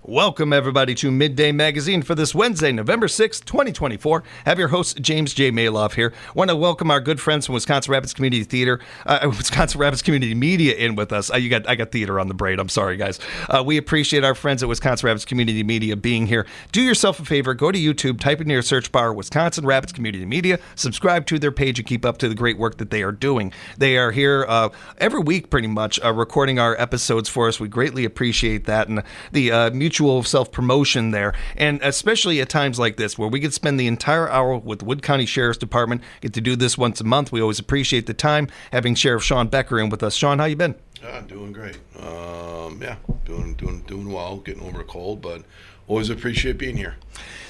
Welcome, everybody, to Midday Magazine for this Wednesday, November 6th, 2024. Have your host, James J. Malouf here. Want to welcome our good friends from Wisconsin Rapids Community Theater, Wisconsin Rapids Community Media in with us. I got theater on the brain. I'm sorry, guys. We appreciate our friends at Wisconsin Rapids Community Media being here. Do yourself a favor. Go to YouTube, type in your search bar, Wisconsin Rapids Community Media, subscribe to their page, and keep up to the great work that they are doing. They are here every week, pretty much, recording our episodes for us. We greatly appreciate that, and the mutual self-promotion there, and especially at times like this where we get to spend the entire hour with Wood County Sheriff's Department, get to do this once a month. We always appreciate the time having Sheriff Shawn Becker in with us. Shawn, how you been? Doing great. Doing well, getting over a cold, but always appreciate being here.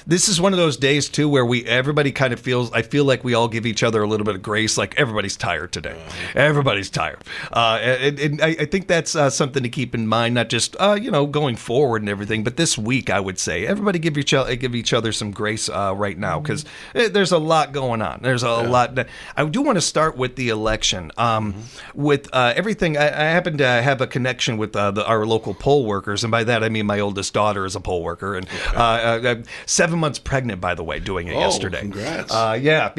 This is one of those days, too, where everybody kind of feels, I feel like we all give each other a little bit of grace, like everybody's tired today. Everybody's tired. And I think that's something to keep in mind, not just, going forward and everything, but this week, I would say. Everybody give each other some grace right now, because there's a lot going on. There's a lot. I do want to start with the election. With everything, I happen to have a connection with our local poll workers, and by that, I mean my oldest daughter is a poll worker, and 7 months pregnant, by the way, doing it yesterday. Congrats. Yeah.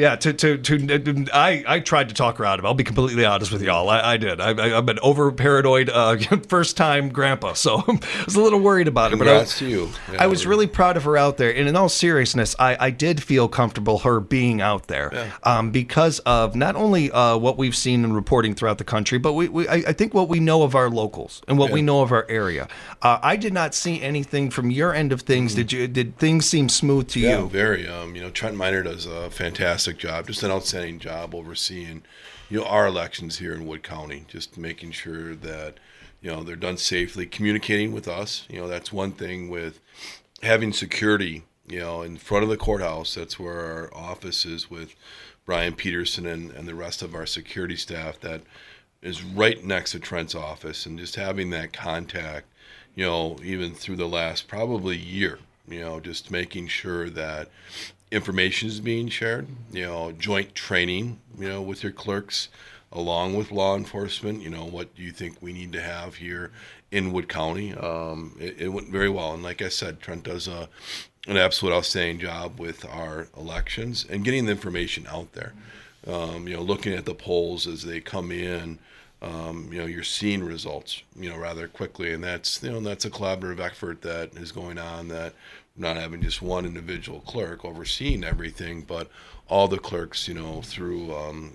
I tried to talk her out of it. I'll be completely honest with y'all. I did. I've been over paranoid first time grandpa, so I was a little worried about it. Congrats to you. Yeah, I was really proud of her out there. And in all seriousness, I did feel comfortable her being out there because of not only what we've seen in reporting throughout the country, but I think what we know of our locals and what we know of our area. I did not see anything from your end of things. Did things seem smooth to you? Yeah, very. Trent Miner does a fantastic job, just an outstanding job overseeing, our elections here in Wood County, just making sure that, they're done safely, communicating with us. That's one thing with having security, in front of the courthouse. That's where our office is with Brian Peterson and the rest of our security staff that is right next to Trent's office, and just having that contact, even through the last probably year. Just making sure that information is being shared, joint training, with your clerks, along with law enforcement. What do you think we need to have here in Wood County? It went very well. And like I said, Trent does an absolute outstanding job with our elections and getting the information out there. Looking at the polls as they come in, you're seeing results, rather quickly, and that's a collaborative effort that is going on, that not having just one individual clerk overseeing everything, but all the clerks, through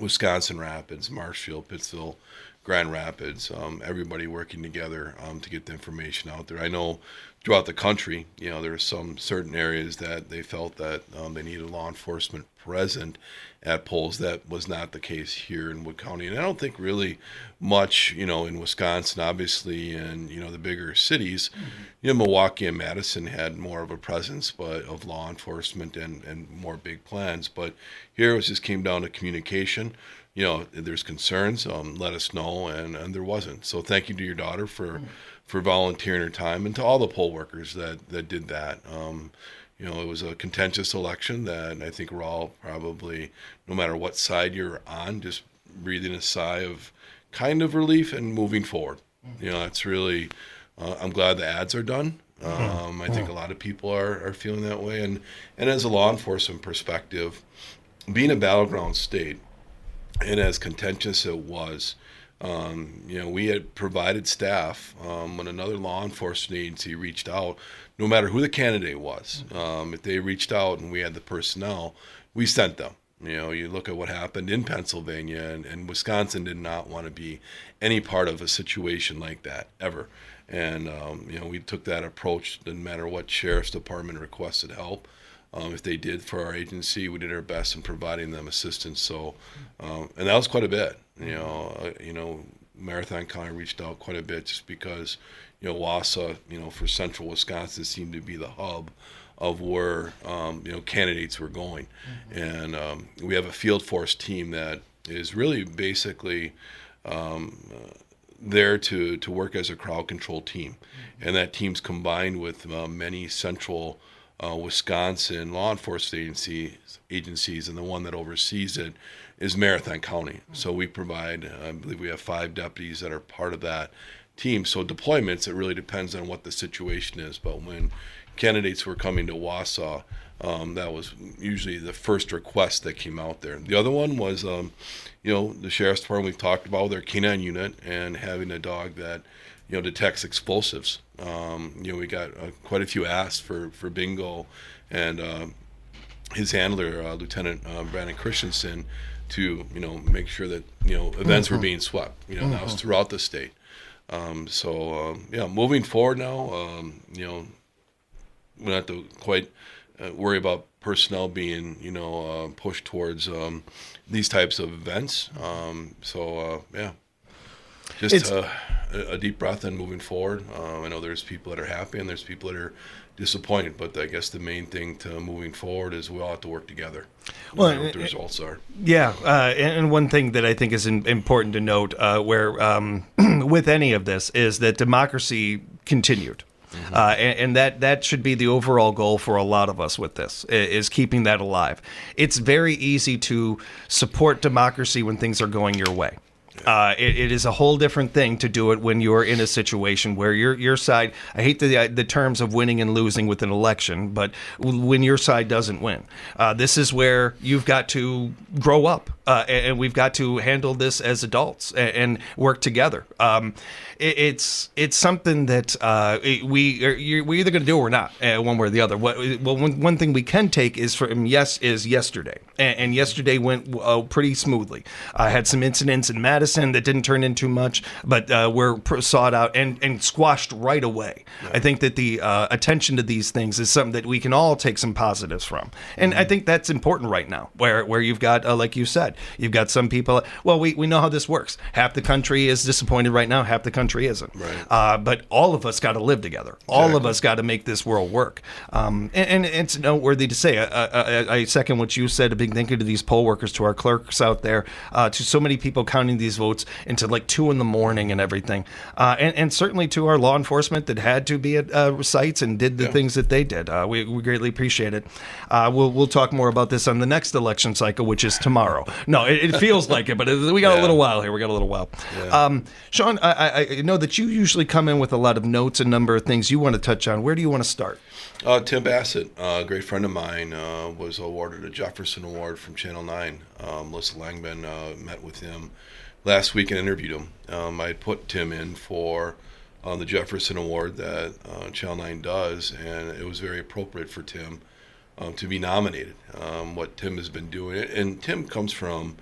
Wisconsin Rapids, Marshfield, Pittsville, Grand Rapids, everybody working together to get the information out there. I know throughout the country, there are some certain areas that they felt that they needed law enforcement present at polls. That was not the case here in Wood County. And I don't think really much, in Wisconsin, obviously, and, the bigger cities, Milwaukee and Madison had more of a presence of law enforcement and more big plans. But here it just came down to communication. There's concerns, let us know, and there wasn't. So thank you to your daughter for volunteering her time, and to all the poll workers that did that. It was a contentious election that I think we're all probably, no matter what side you're on, just breathing a sigh of kind of relief and moving forward. It's really, I'm glad the ads are done. I think a lot of people are feeling that way. And as a law enforcement perspective, being a battleground state, and as contentious it was, we had provided staff when another law enforcement agency reached out, no matter who the candidate was. If they reached out and we had the personnel, we sent them. You look at what happened in Pennsylvania, and Wisconsin did not want to be any part of a situation like that ever. And, we took that approach. Didn't matter what Sheriff's Department requested help. If they did for our agency, we did our best in providing them assistance. So, and that was quite a bit. Marathon County reached out quite a bit just because, Wausau, for central Wisconsin seemed to be the hub of where, candidates were going. And we have a field force team that is really basically there to work as a crowd control team. And that team's combined with many central Wisconsin law enforcement agencies, and the one that oversees it is Marathon County. So we provide, I believe we have 5 deputies that are part of that teams. So deployments, it really depends on what the situation is. But when candidates were coming to Wausau, that was usually the first request that came out there. The other one was, the sheriff's department we've talked about, their canine unit, and having a dog that, detects explosives. We got quite a few asks for Bingo and his handler, Lieutenant Brandon Christensen, to make sure that events were being swept. That was throughout the state. Moving forward now, we don't have to quite worry about personnel being pushed towards these types of events. Just a deep breath and moving forward. I know there's people that are happy and there's people that are disappointed, but I guess the main thing to moving forward is we all have to work together. Well, what the results are. Yeah, and one thing that I think is important to note where with any of this is that democracy continued. And that should be the overall goal for a lot of us with this, is keeping that alive. It's very easy to support democracy when things are going your way. It is a whole different thing to do it when you're in a situation where your side, I hate the terms of winning and losing with an election, but when your side doesn't win. This is where you've got to grow up, and we've got to handle this as adults and work together. It's something that we're either going to do or not, one way or the other. One thing we can take is yesterday, and yesterday went pretty smoothly. I had some incidents in Madison that didn't turn into much, but were sought out and squashed right away. Yeah. I think that the attention to these things is something that we can all take some positives from, and I think that's important right now, where you've got, like you said, you've got some people. Well, we know how this works. Half the country is disappointed right now. Half the country isn't. Right. But all of us got to live together. All of us got to make this world work. And it's noteworthy to say. I second what you said. A big thank you to these poll workers, to our clerks out there, to so many people counting these votes into like 2 a.m. and everything, and certainly to our law enforcement that had to be at sites and did the things that they did. We greatly appreciate it. We'll talk more about this on the next election cycle, which is tomorrow. No, it feels like it, but we got a little while here. Yeah. Shawn, I know that you usually come in with a lot of notes, a number of things you want to touch on. Where do you want to start? Tim Bassett, a great friend of mine, was awarded a Jefferson Award from Channel 9. Melissa Langman met with him last week and interviewed him. I had put Tim in for the Jefferson Award that Channel 9 does, and it was very appropriate for Tim to be nominated. What Tim has been doing, and Tim comes from,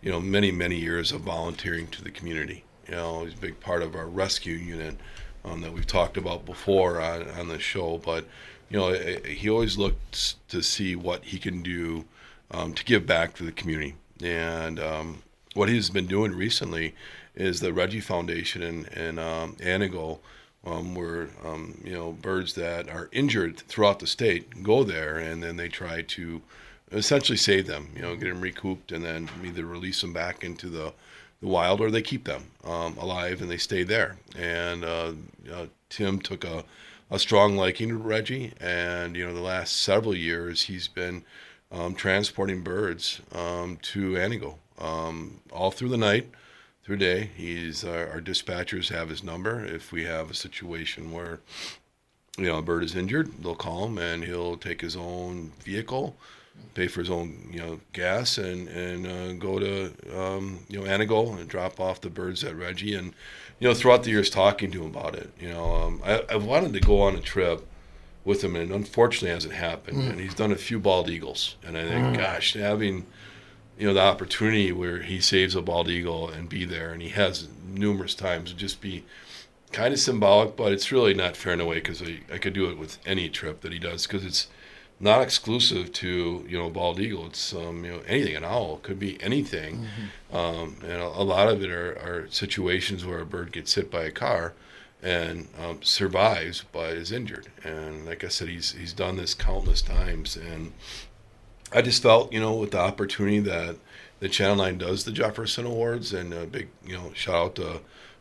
many, many years of volunteering to the community. He's a big part of our rescue unit that we've talked about before on the show, but he always looks to see what he can do to give back to the community. And what he's been doing recently is the Reggie Foundation in Anago, where birds that are injured throughout the state go there, and then they try to essentially save them, get them recouped, and then either release them back into the wild, or they keep them alive and they stay there. And Tim took a strong liking to Reggie, and the last several years he's been transporting birds to Anago all through the night, through day. Our dispatchers have his number. If we have a situation where a bird is injured, they'll call him, and he'll take his own vehicle, pay for his own gas, and go to Anago and drop off the birds at Reggie. And throughout the years talking to him about it, I wanted to go on a trip with him, and unfortunately hasn't happened. And he's done a few bald eagles, and I think, gosh, having the opportunity where he saves a bald eagle and be there, and he has numerous times, would just be kind of symbolic. But it's really not fair in a way, because I could do it with any trip that he does, because it's not exclusive to bald eagle. It's anything. An owl could be anything. And a lot of it are situations where a bird gets hit by a car and survives but is injured. And like I said, he's done this countless times, and I just felt with the opportunity that the Channel 9 does the Jefferson Awards, and a big shout out to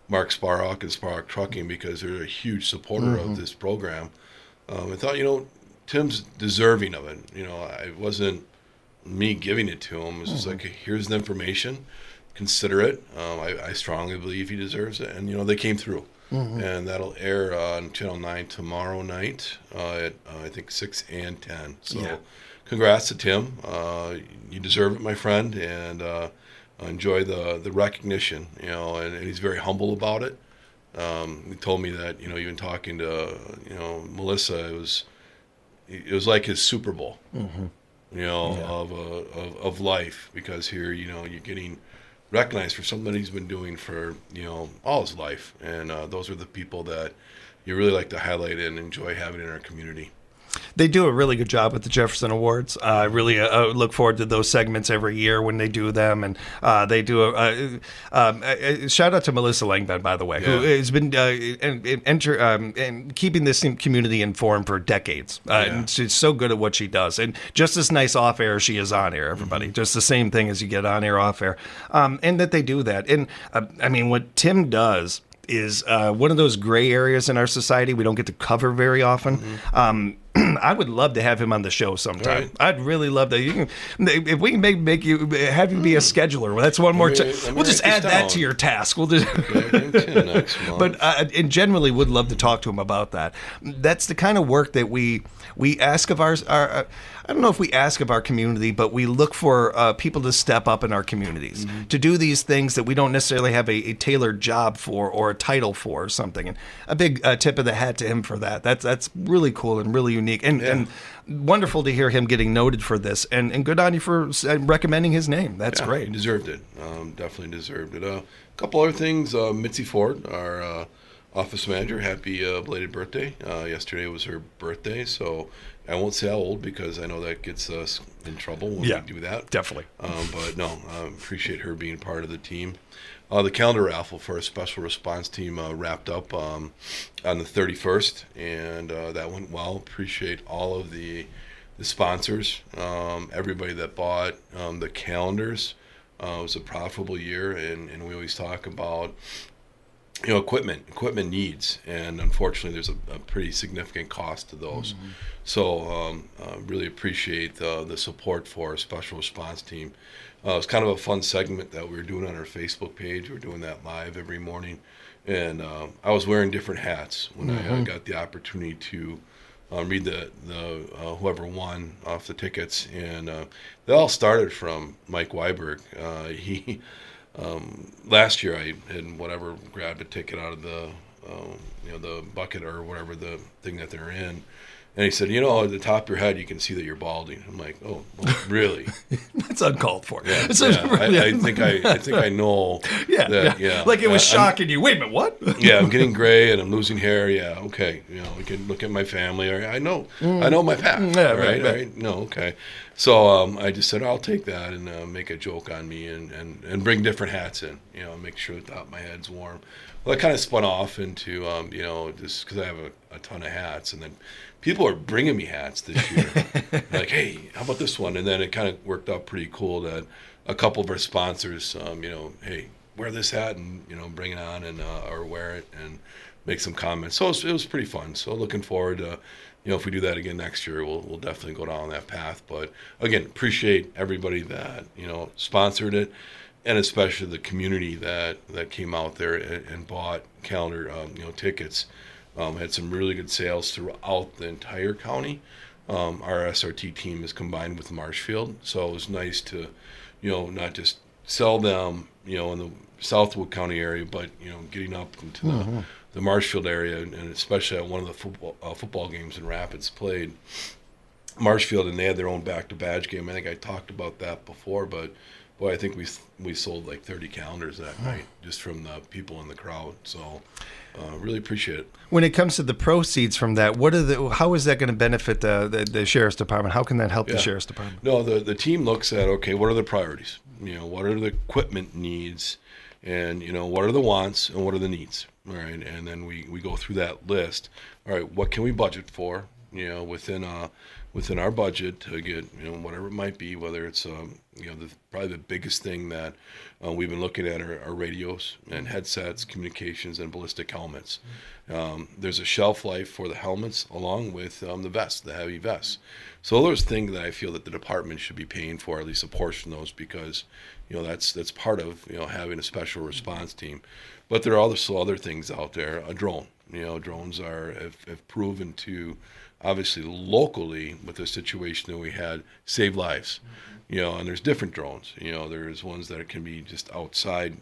Mark Sparrock and Sparrock Trucking, because they're a huge supporter of this program. I thought Tim's deserving of it. It wasn't me giving it to him. It was just like, here's the information, consider it. I strongly believe he deserves it, and they came through. and that'll air on Channel 9 tomorrow night at I think 6 and 10. So, congrats to Tim. You deserve it, my friend, and enjoy the recognition. And he's very humble about it. He told me that even talking to Melissa, it was like his Super Bowl. Of life, because here you're getting recognized for something that he's been doing for all his life, and those are the people that you really like to highlight and enjoy having in our community. They do a really good job with the Jefferson Awards. I really look forward to those segments every year when they do them, and they do a shout out to Melissa Langben, by the way, who has been keeping this community informed for decades. And she's so good at what she does, and just as nice off air as she is on air. Everybody, just the same thing as you get on air, off air, and that they do that. And I mean, what Tim does is one of those gray areas in our society we don't get to cover very often. I would love to have him on the show sometime. Right. I'd really love that. If we can make you have you be a scheduler, well, that's one more. We'll just add that to your task. We'll just. But and generally would love to talk to him about that. That's the kind of work that we ask of our. I don't know if we ask of our community, but we look for people to step up in our communities to do these things that we don't necessarily have a tailored job for or a title for or something. And a big tip of the hat to him for that. That's really cool and really unique and wonderful to hear him getting noted for this. And good on you for recommending his name. That's great. He deserved it. Definitely deserved it. A couple other things. Mitzi Ford, our office manager, happy belated birthday. Yesterday was her birthday, so I won't say how old because I know that gets us in trouble when we do that. Definitely. But no, appreciate her being part of the team. The calendar raffle for our special response team wrapped up on the 31st, and that went well. Appreciate all of the sponsors, everybody that bought the calendars. It was a profitable year, and we always talk about equipment needs, and unfortunately there's a pretty significant cost to those. So really appreciate the support for our special response team. It's kind of a fun segment that we were doing on our Facebook page. We're doing that live every morning, and I was wearing different hats when I got the opportunity to read the whoever won off the tickets, and they all started from Mike Weiberg. He last year I had grabbed a ticket out of the the bucket or whatever the thing that they're in, and he said, at the top of your head you can see that you're balding. I'm like, oh, well, really? That's uncalled for. I think I know. Like it was shocking you. Wait a minute, what? I'm getting gray and I'm losing hair. Yeah, okay. We can look at my family. I know my path. Right. No, okay. So I just said, I'll take that and make a joke on me and bring different hats in, make sure the top of my head's warm. Well, that kind of spun off into, just because I have a ton of hats, and then people are bringing me hats this year. Like, hey, how about this one? And then it kind of worked out pretty cool that a couple of our sponsors, hey, wear this hat and, bring it on and or wear it and make some comments. So it was pretty fun. So looking forward to, if we do that again next year, we'll definitely go down that path. But again, appreciate everybody that, sponsored it, and especially the community that came out there and bought calendar, tickets. Had some really good sales throughout the entire county. Our SRT team is combined with Marshfield, so it was nice to, not just sell them, in the Southwood County area, but getting up into the Marshfield area, and especially at one of the football games in Rapids played Marshfield, and they had their own back-to-badge game. I think I talked about that before, but boy, I think we sold like 30 calendars that night just from the people in the crowd. So really appreciate it. When it comes to the proceeds from that, how is that going to benefit the Sheriff's Department? How can that help the Sheriff's Department? No, the team looks at, okay, what are the priorities? What are the equipment needs? And, what are the wants and what are the needs? All right. And then we go through that list. All right, what can we budget for, within our budget to get, whatever it might be, whether it's, Probably the biggest thing that we've been looking at are radios and headsets, communications, and ballistic helmets. There's a shelf life for the helmets along with the vests, the heavy vests. So those things that I feel that the department should be paying for, at least a portion of those, because that's part of having a special response team. But there are also other things out there. A drone. Drones have proven to, obviously locally with the situation that we had, save lives. And there's different drones. There's ones that can be just outside,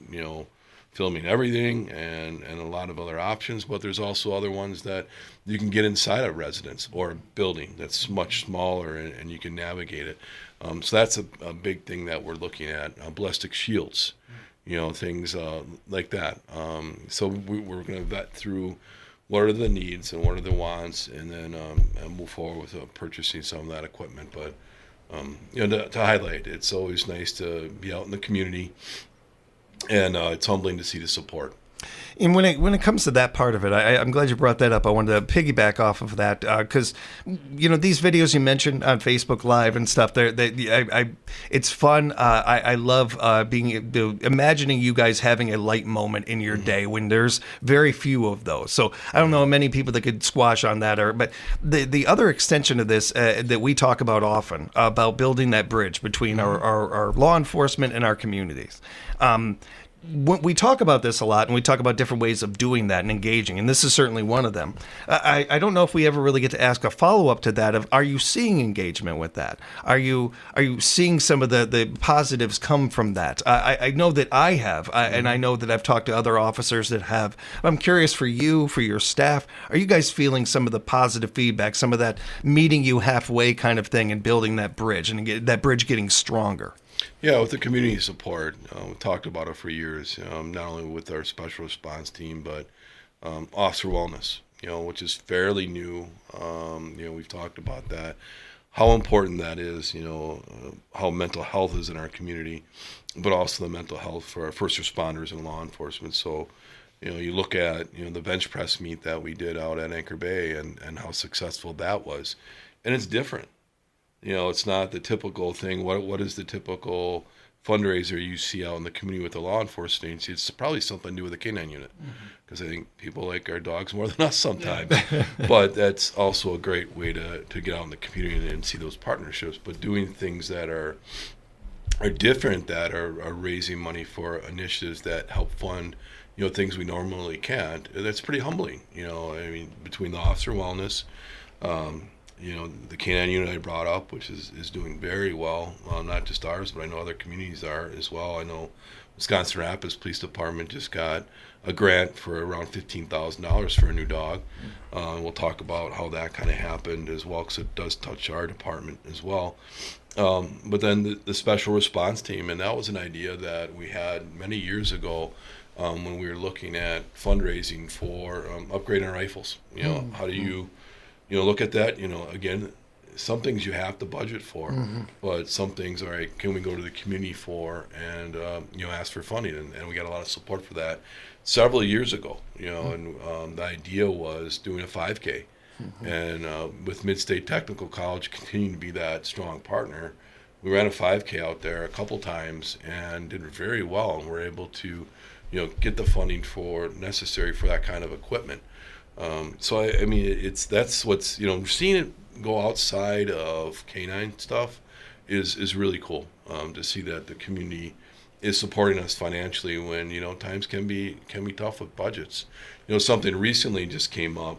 filming everything and a lot of other options. But there's also other ones that you can get inside a residence or a building that's much smaller and you can navigate it. So that's a big thing that we're looking at. Ballistic shields, things like that. So we're going to vet through what are the needs and what are the wants, and then move forward with purchasing some of that equipment. But to highlight, it's always nice to be out in the community, and it's humbling to see the support. And when it comes to that part of it, I'm glad you brought that up. I wanted to piggyback off of that because, these videos you mentioned on Facebook Live and stuff, it's fun. I love imagining you guys having a light moment in your day when there's very few of those. So I don't know many people that could squash on that. But the other extension of this that we talk about often, about building that bridge between our law enforcement and our communities. We talk about this a lot, and we talk about different ways of doing that and engaging, and this is certainly one of them. I don't know if we ever really get to ask a follow-up to that of, are you seeing engagement with that? Are you seeing some of the positives come from that? I know that I have, and I know that I've talked to other officers that have. I'm curious for you, for your staff, are you guys feeling some of the positive feedback, some of that meeting you halfway kind of thing and building that bridge and that bridge getting stronger? Yeah, with the community support, we talked about it for years, not only with our special response team, but officer wellness, which is fairly new. We've talked about that, how important that is, how mental health is in our community, but also the mental health for our first responders and law enforcement. So, you look at, the bench press meet that we did out at Anchor Bay and how successful that was, and it's different. It's not the typical thing. What is the typical fundraiser you see out in the community with the law enforcement agency? It's probably something to do with the K-9 unit, because I think people like our dogs more than us sometimes. But that's also a great way to get out in the community and see those partnerships. But doing things that are different, that are raising money for initiatives that help fund things we normally can't. That's pretty humbling. Between the officer wellness. The K-9 unit I brought up, which is doing very well, not just ours, but I know other communities are as well. I know Wisconsin Rapids Police Department just got a grant for around $15,000 for a new dog. We'll talk about how that kind of happened as well, because it does touch our department as well. But then the special response team, and that was an idea that we had many years ago when we were looking at fundraising for upgrading our rifles. How do you look at that, again, some things you have to budget for, but some things, all right, can we go to the community for and, ask for funding? And we got a lot of support for that several years ago, and the idea was doing a 5K. And with Mid-State Technical College continuing to be that strong partner, we ran a 5K out there a couple times and did very well, and were able to, get the funding necessary for that kind of equipment. So I mean, that's what's, seeing it go outside of K-9 stuff is really cool, to see that the community is supporting us financially when, times can be tough with budgets. Something recently just came up,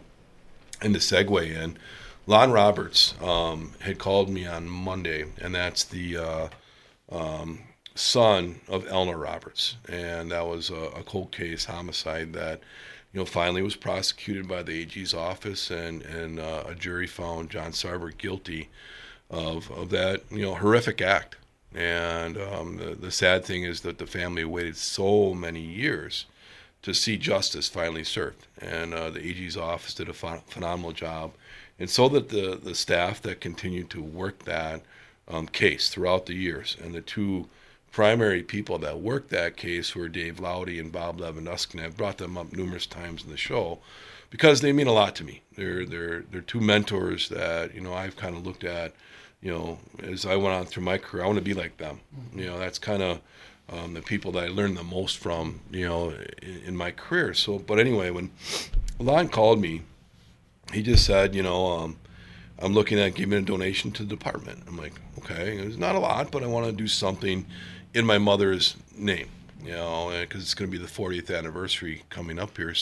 and to segue in, Lon Roberts had called me on Monday, and that's the son of Elna Roberts, and that was a cold case homicide that finally was prosecuted by the AG's office, and a jury found John Sarver guilty of that horrific act. And the sad thing is that the family waited so many years to see justice finally served, and the AG's office did a phenomenal job, and so that the staff that continued to work that case throughout the years, and the two primary people that worked that case were Dave Laudy and Bob Lewandowski. I've brought them up numerous times in the show because they mean a lot to me. They're two mentors that I've kind of looked at as I went on through my career, I want to be like them. That's kind of the people that I learned the most from, in my career. So, but anyway, when Lon called me, he just said, I'm looking at giving a donation to the department. I'm like, okay, it's not a lot, but I want to do something in my mother's name, because it's going to be the 40th anniversary coming up here,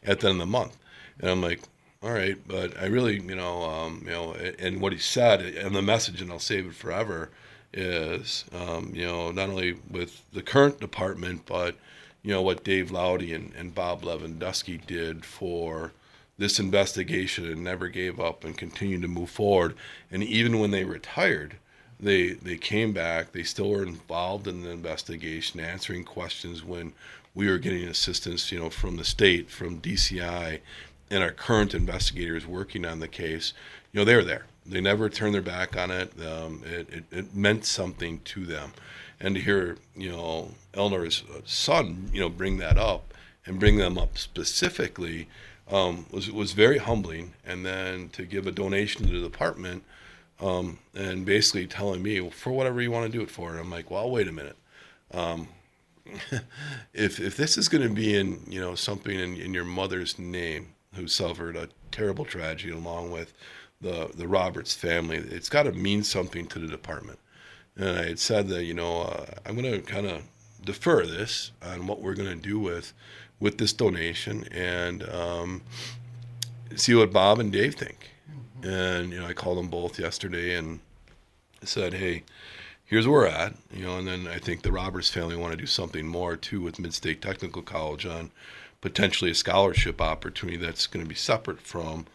at the end of the month. And I'm like, all right, but I really, and what he said, and the message, and I'll save it forever, is, not only with the current department, but, what Dave Laudy and Bob Lewandowski did for this investigation and never gave up and continued to move forward. And even when they retired, they came back. They still were involved in the investigation, answering questions when we were getting assistance, from the state, from DCI, and our current investigators working on the case. They were there. They never turned their back on it. It meant something to them. And to hear, Eleanor's son, bring that up and bring them up specifically, was very humbling. And then to give a donation to the department, and basically telling me, well, for whatever you want to do it for. And I'm like, well, wait a minute. If this is going to be in, something in your mother's name, who suffered a terrible tragedy along with the Roberts family, it's got to mean something to the department. And I had said that, I'm going to kind of defer this on what we're going to do with this donation, and see what Bob and Dave think. And, I called them both yesterday and said, hey, here's where we're at, and then I think the Roberts family want to do something more too with Mid-State Technical College on potentially a scholarship opportunity that's going to be separate from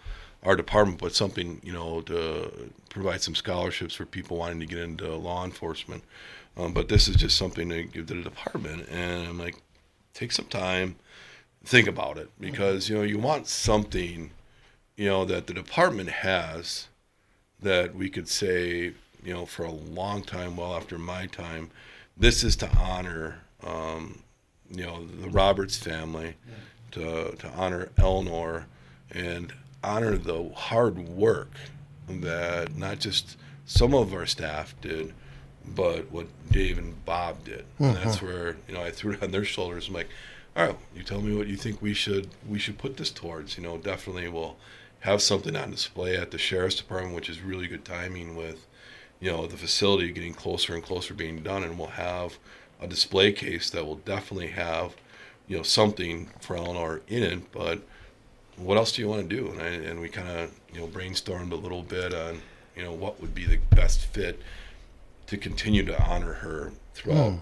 our department, but something, to provide some scholarships for people wanting to get into law enforcement. But this is just something to give to the department. And I'm like, take some time, think about it, because, you want something, that the department has that we could say, for a long time, well after my time, this is to honor, the Roberts family, to honor Eleanor, and honor the hard work that not just some of our staff did, but what Dave and Bob did. And that's where, I threw it on their shoulders. I'm like, all right, you tell me what you think we should put this towards. Definitely we'll have something on display at the Sheriff's Department, which is really good timing with, the facility getting closer and closer being done. And we'll have a display case that will definitely have, something for Eleanor in it. But what else do you want to do? And we kind of, brainstormed a little bit on, what would be the best fit to continue to honor her throughout,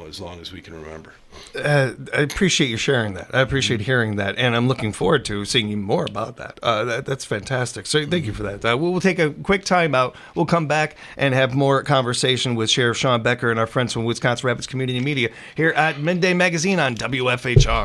as long as we can remember. I appreciate you sharing that. I appreciate hearing that, and I'm looking forward to seeing more about that. That's fantastic. So thank you for that. We'll take a quick time out. We'll come back and have more conversation with Sheriff Shawn Becker and our friends from Wisconsin Rapids Community Media here at Midday Magazine on WFHR.